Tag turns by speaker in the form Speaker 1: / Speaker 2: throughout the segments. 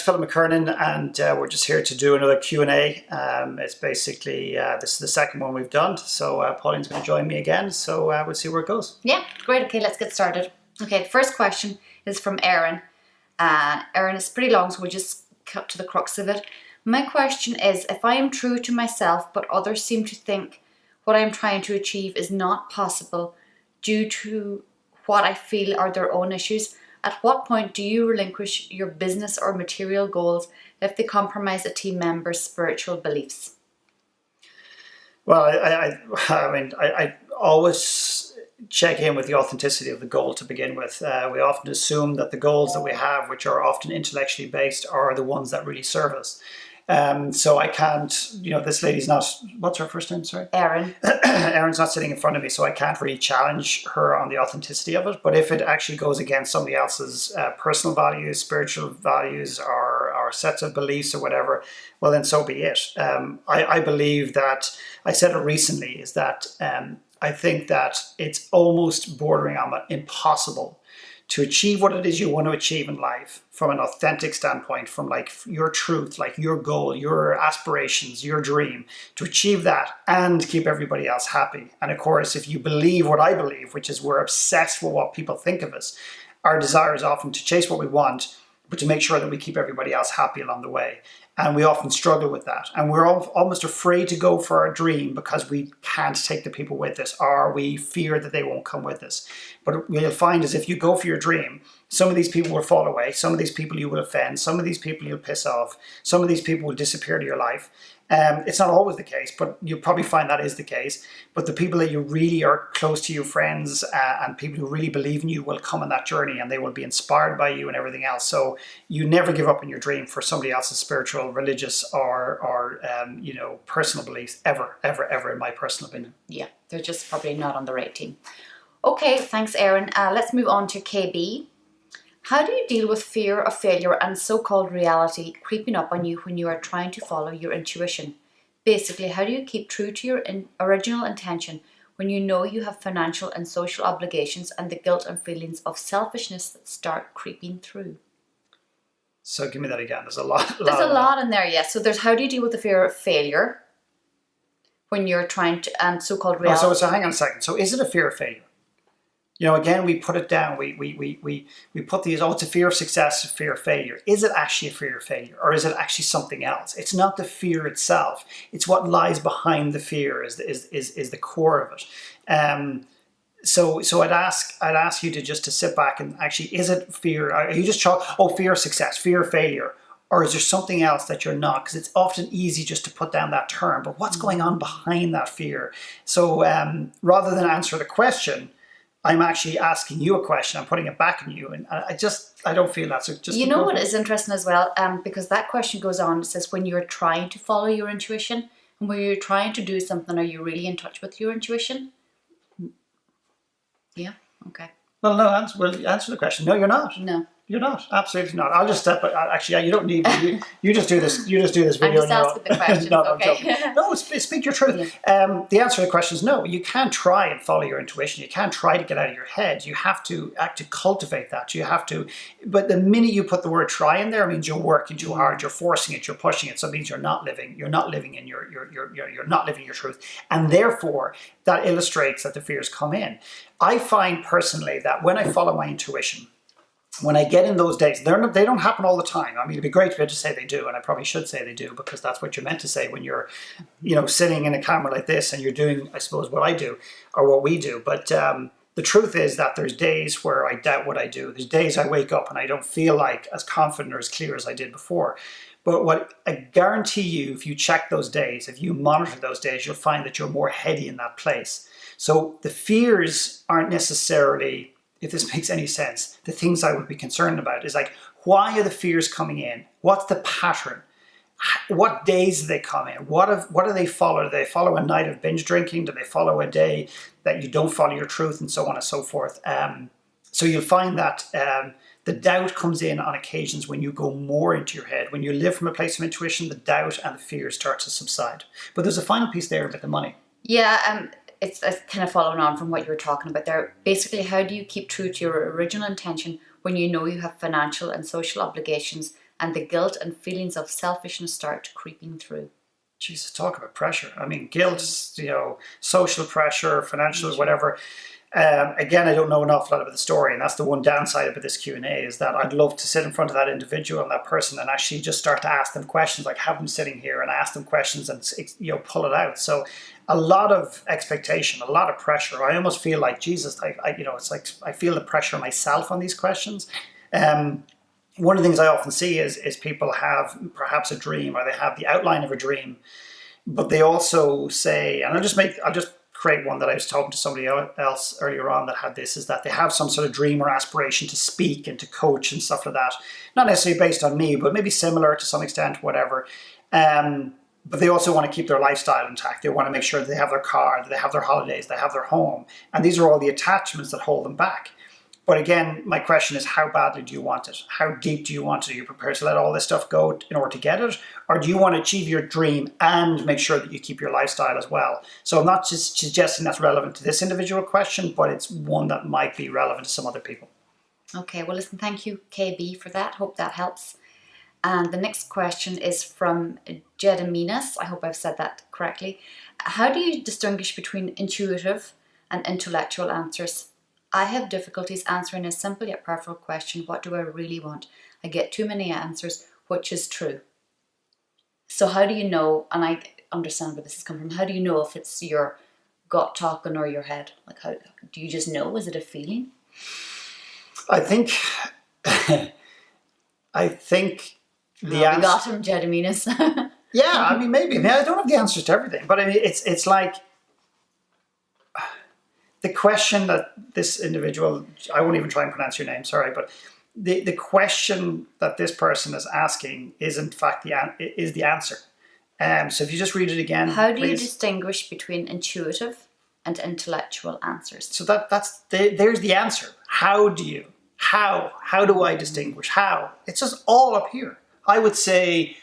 Speaker 1: is Philip McKernan, and we're just here to do another Q&A. It's basically, this is the second one we've done, so Pauline's going to join me again, so we'll see where it goes.
Speaker 2: Yeah, great. Okay, let's get started. Okay, the first question is from Erin. Erin is pretty long, so we'll just cut to the crux of it. My question is, if I am true to myself, but others seem to think what I am trying to achieve is not possible due to what I feel are their own issues, at what point do you relinquish your business or material goals if they compromise a team member's spiritual beliefs?
Speaker 1: Well, I always check in with the authenticity of the goal to begin with. We often assume that the goals that we have, which are often intellectually based, are the ones that really serve us. So I can't, this lady's not, what's her first name, sorry?
Speaker 2: Erin.
Speaker 1: Erin's not sitting in front of me, so I can't really challenge her on the authenticity of it. But if it actually goes against somebody else's personal values, spiritual values, or sets of beliefs or whatever, well, then so be it. I believe that, I said it recently, is that I think that it's almost bordering on impossible to achieve what it is you want to achieve in life from an authentic standpoint, from like your truth, like your goal, your aspirations, your dream, to achieve that and keep everybody else happy. And of course, if you believe what I believe, which is we're obsessed with what people think of us, our desire is often to chase what we want, but to make sure that we keep everybody else happy along the way. And we often struggle with that. And we're almost afraid to go for our dream because we can't take the people with us, or we fear that they won't come with us. But what you'll find is if you go for your dream, some of these people will fall away. Some of these people you will offend. Some of these people you'll piss off. Some of these people will disappear to your life. It's not always the case, but you'll probably find that is the case. But the people that you really are close to, your friends and people who really believe in you, will come on that journey, and they will be inspired by you and everything else. So you never give up on your dream for somebody else's spiritual, religious, or personal beliefs, ever, in my personal opinion.
Speaker 2: Yeah, they're just probably not on the right team. Okay, thanks, Erin. Let's move on to KB. How do you deal with fear of failure and so-called reality creeping up on you when you are trying to follow your intuition? Basically, how do you keep true to your original intention when you know you have financial and social obligations and the guilt and feelings of selfishness that start creeping through?
Speaker 1: So give me that again. There's a lot.
Speaker 2: There's a lot in there, yes. So there's how do you deal with the fear of failure when you're trying to, and so-called reality.
Speaker 1: So hang on a second. So is it a fear of failure? Again, we put it down. We put these, it's a fear of success, a fear of failure. Is it actually a fear of failure, or is it actually something else? It's not the fear itself. It's what lies behind the fear is the core of it. So I'd ask you to sit back and actually, is it fear? Are you just fear of success, fear of failure? Or is there something else that you're not? Because it's often easy just to pput down that term, but what's going on behind that fear? So rather than answer the question, I'm actually asking you a question. I'm putting it back on you. And I don't feel that. So just
Speaker 2: what is interesting as well, because that question goes on, it says, when you're trying to follow your intuition and when you're trying to do something, are you really in touch with your intuition? Yeah. Okay.
Speaker 1: Well, no, answer the question. No, you're not.
Speaker 2: No.
Speaker 1: You're not. Absolutely not. I'll just step. Actually, you don't need. You just do this. You just do this video.
Speaker 2: I'm just asking the questions. Okay.
Speaker 1: No, speak your truth.
Speaker 2: Yeah.
Speaker 1: The answer to the question is no. You can't try and follow your intuition. You can't try to get out of your head. You have to cultivate that. You have to. But the minute you put the word "try" in there, it means you're working too hard. You're forcing it. You're pushing it. So it means you're not living. You're not living in you're not living your truth. And therefore, that illustrates that the fears come in. I find personally that when I follow my intuition, when I get in those days, they don't happen all the time. I mean, it'd be great to be able to say they do, and I probably should say they do, because that's what you're meant to say when you're, sitting in a camera like this and you're doing, I suppose, what I do or what we do. But the truth is that there's days where I doubt what I do. There's days I wake up and I don't feel like as confident or as clear as I did before. But what I guarantee you, if you check those days, if you monitor those days, you'll find that you're more heady in that place. So the fears aren't necessarily, if this makes any sense, the things I would be concerned about is like, why are the fears coming in? What's the pattern? What days do they come in? What do they follow? Do they follow a night of binge drinking? Do they follow a day that you don't follow your truth, and so on and so forth? So you'll find that the doubt comes in on occasions when you go more into your head. When you live from a place of intuition, the doubt and the fear start to subside. But there's a final piece there about the money.
Speaker 2: Yeah, it's kind of following on from what you were talking about there. Basically, how do you keep true to your original intention when you know you have financial and social obligations and the guilt and feelings of selfishness start creeping through.
Speaker 1: Jesus, talk about pressure. I mean, guilt, social pressure, financial, whatever. Again, I don't know an awful lot about the story, and that's the one downside about this Q&A, is that I'd love to sit in front of that individual and that person and actually just start to ask them questions, like have them sitting here and ask them questions and pull it out. So a lot of expectation, a lot of pressure. I almost feel like, Jesus, it's like I feel the pressure myself on these questions. One of the things I often see is people have perhaps a dream, or they have the outline of a dream, but they also say, and I'll just create one that I was talking to somebody else earlier on that had this, is that they have some sort of dream or aspiration to speak and to coach and stuff like that. Not necessarily based on me, but maybe similar to some extent, whatever. But they also want to keep their lifestyle intact. They want to make sure that they have their car, that they have their holidays, they have their home. And these are all the attachments that hold them back. But again, my question is, how badly do you want it? How deep do you want it? Are you prepared to let all this stuff go in order to get it? Or do you want to achieve your dream and make sure that you keep your lifestyle as well? So I'm not just suggesting that's relevant to this individual question, but it's one that might be relevant to some other people.
Speaker 2: Okay, well listen, thank you KB for that. Hope that helps. And the next question is from Jedaminas. I hope I've said that correctly. How do you distinguish between intuitive and intellectual answers? I have difficulties answering a simple yet powerful question, what do I really want? I get too many answers, which is true. So how do you know, and I understand where this is coming from, how do you know if it's your gut talking or your head? Like, how do you just know? Is it a feeling?
Speaker 1: I think the answer...
Speaker 2: We got him, Jedaminas.
Speaker 1: Yeah, I mean, maybe. I mean, I don't have the answers to everything, but I mean, it's like... The question that this individual, I won't even try and pronounce your name, sorry, but the question that this person is asking is in fact the answer. So if you just read it again,
Speaker 2: how do you distinguish between intuitive and intellectual answers?
Speaker 1: So there's the answer. How do I distinguish? How? It's just all up here. I would say,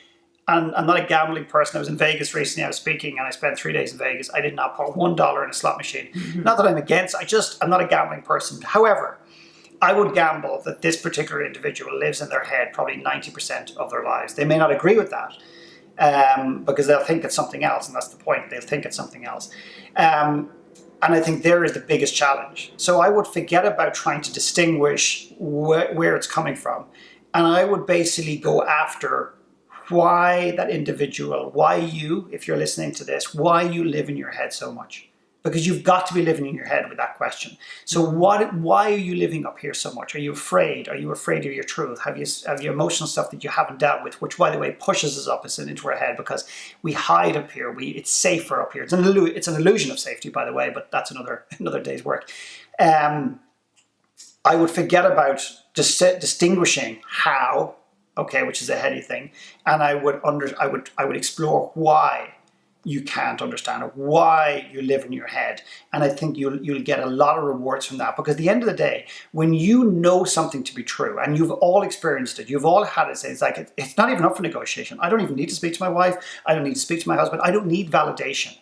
Speaker 1: and I'm not a gambling person. I was in Vegas recently. I was speaking and I spent 3 days in Vegas. I did not put $1 in a slot machine. Mm-hmm. Not that I'm against, I'm not a gambling person. However, I would gamble that this particular individual lives in their head probably 90% of their lives. They may not agree with that because they'll think it's something else, and that's the point. They'll think it's something else. And I think there is the biggest challenge. So I would forget about trying to distinguish where it's coming from. And I would basically go after why that individual, why you, if you're listening to this, why you live in your head so much. Because you've got to be living in your head with that question. So why are you living up here so much? Are you afraid? Are you afraid of your truth? Have you emotional stuff that you haven't dealt with, which, by the way, pushes us up into our head because we hide up here. It's safer up here. It's an illusion of safety, by the way, but that's another day's work. I would forget about distinguishing how, okay, which is a heady thing, and I would explore why you can't understand it, why you live in your head, and I think you'll get a lot of rewards from that, because at the end of the day, when you know something to be true, and you've all experienced it, you've all had it, it's like it's not even up for negotiation. I don't even need to speak to my wife. I don't need to speak to my husband. I don't need validation.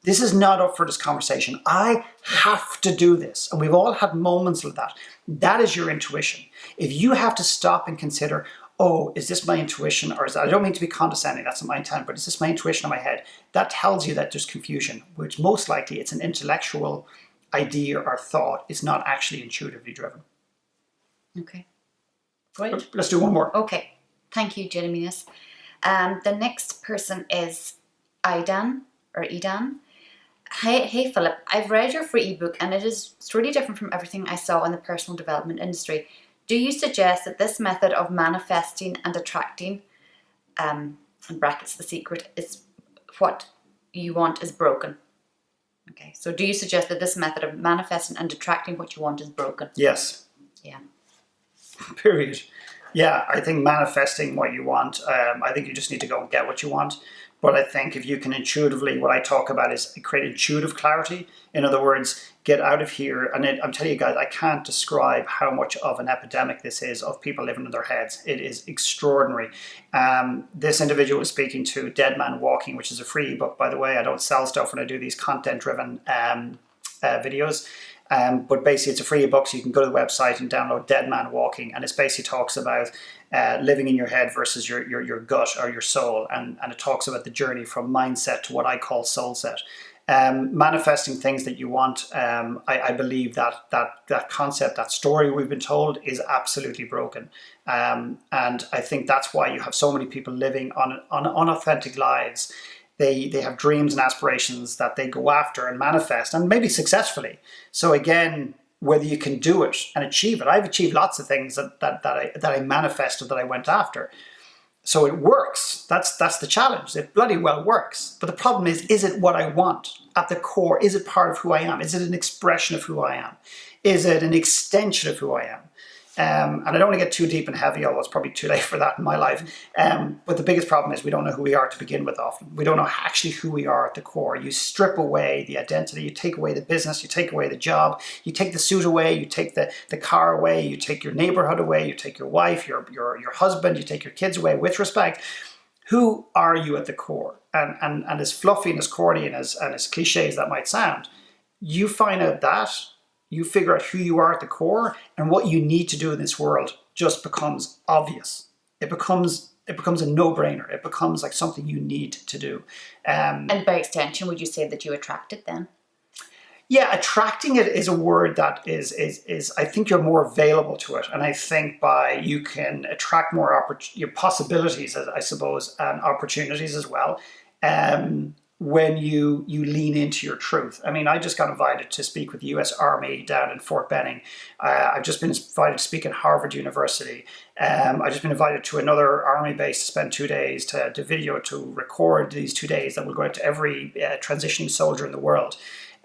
Speaker 1: This is not up for this conversation. I have to do this, and we've all had moments like that. That is your intuition. If you have to stop and consider, oh, is this my intuition, or is that, I don't mean to be condescending, that's not my intent, but is this my intuition in my head? That tells you that there's confusion, which most likely it's an intellectual idea or thought. It's not actually intuitively driven. Okay. Great. Let's do one more.
Speaker 2: Okay. Thank you, Jeremias. The next person is Idan. Hey Philip, I've read your free ebook and it's really different from everything I saw in the personal development industry. Do you suggest that this method of manifesting and attracting, in brackets, the secret, is what you want is broken? Okay, so do you suggest that this method of manifesting and attracting what you want is broken?
Speaker 1: Yes.
Speaker 2: Yeah.
Speaker 1: Period. Yeah, I think manifesting what you want, I think you just need to go and get what you want. But I think if you can intuitively, what I talk about is create intuitive clarity. In other words, get out of here. And I'm telling you guys, I can't describe how much of an epidemic this is of people living in their heads. It is extraordinary. This individual was speaking to Dead Man Walking, which is a free ebook, by the way. I don't sell stuff when I do these content-driven videos. But basically, it's a free ebook, so you can go to the website and download Dead Man Walking, and it basically talks about living in your head versus your gut or your soul, and it talks about the journey from mindset to what I call soul set. Manifesting things that you want. I believe that concept, that story we've been told, is absolutely broken, and I think that's why you have so many people living on unauthentic lives. They have dreams and aspirations that they go after and manifest, and maybe successfully. So again, whether you can do it and achieve it, I've achieved lots of things that I manifested, that I went after. So it works. That's the challenge. It bloody well works. But the problem is it what I want? At the core, is it part of who I am? Is it an expression of who I am? Is it an extension of who I am? And I don't want to get too deep and heavy, although it's probably too late for that in my life. But the biggest problem is we don't know who we are to begin with often. We don't know actually who we are at the core. You strip away the identity, you take away the business, you take away the job, you take the suit away, you take the car away, you take your neighborhood away, you take your wife, your husband, you take your kids away. With respect, who are you at the core? And as fluffy and as corny and as cliche as that might sound, you find out that, you figure out who you are at the core, and what you need to do in this world just becomes obvious. It becomes a no-brainer. It becomes like something you need to do.
Speaker 2: And by extension, would you say that you attract it then?
Speaker 1: Yeah, attracting it is a word that is I think you're more available to it, and I think you can attract more your possibilities, I suppose, and opportunities as well. When you lean into your truth. I mean, I just got invited to speak with the US Army down in Fort Benning. I've just been invited to speak at Harvard University. I've just been invited to another army base to spend 2 days to record these 2 days that will go out to every transitioning soldier in the world.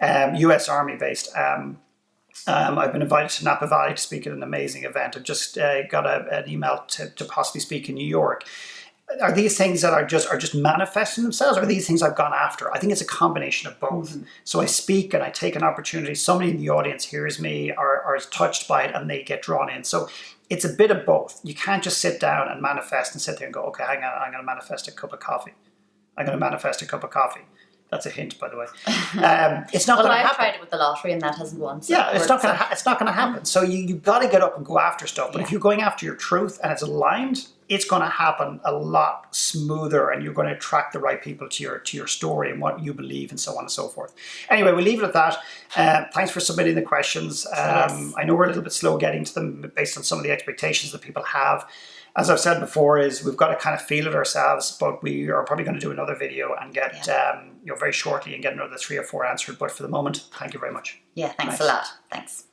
Speaker 1: US Army based. I've been invited to Napa Valley to speak at an amazing event. I've just got an email to possibly speak in New York. Are these things that are just manifesting themselves, or are these things I've gone after? I think it's a combination of both. Mm-hmm. So I speak and I take an opportunity. Somebody in the audience hears me, or is touched by it, and they get drawn in. So it's a bit of both. You can't just sit down and manifest and sit there and go, okay, hang on, I'm going to manifest a cup of coffee. I'm going to manifest a cup of coffee. That's a hint, by the way. It's not going to happen. I've
Speaker 2: tried it with the lottery and that hasn't won. So
Speaker 1: yeah, it's not going to happen. So you've got to get up and go after stuff. But if you're going after your truth and it's aligned, it's going to happen a lot smoother, and you're going to attract the right people to your story and what you believe, and so on and so forth. Anyway, we'll leave it at that. Thanks for submitting the questions.
Speaker 2: Yes.
Speaker 1: I know we're a little bit slow getting to them based on some of the expectations that people have. As I've said before, is we've got to kind of feel it ourselves, but we are probably going to do another video and get very shortly and get another 3 or 4 answered. But for the moment, thank you very much.
Speaker 2: Yeah, thanks a lot. Thanks.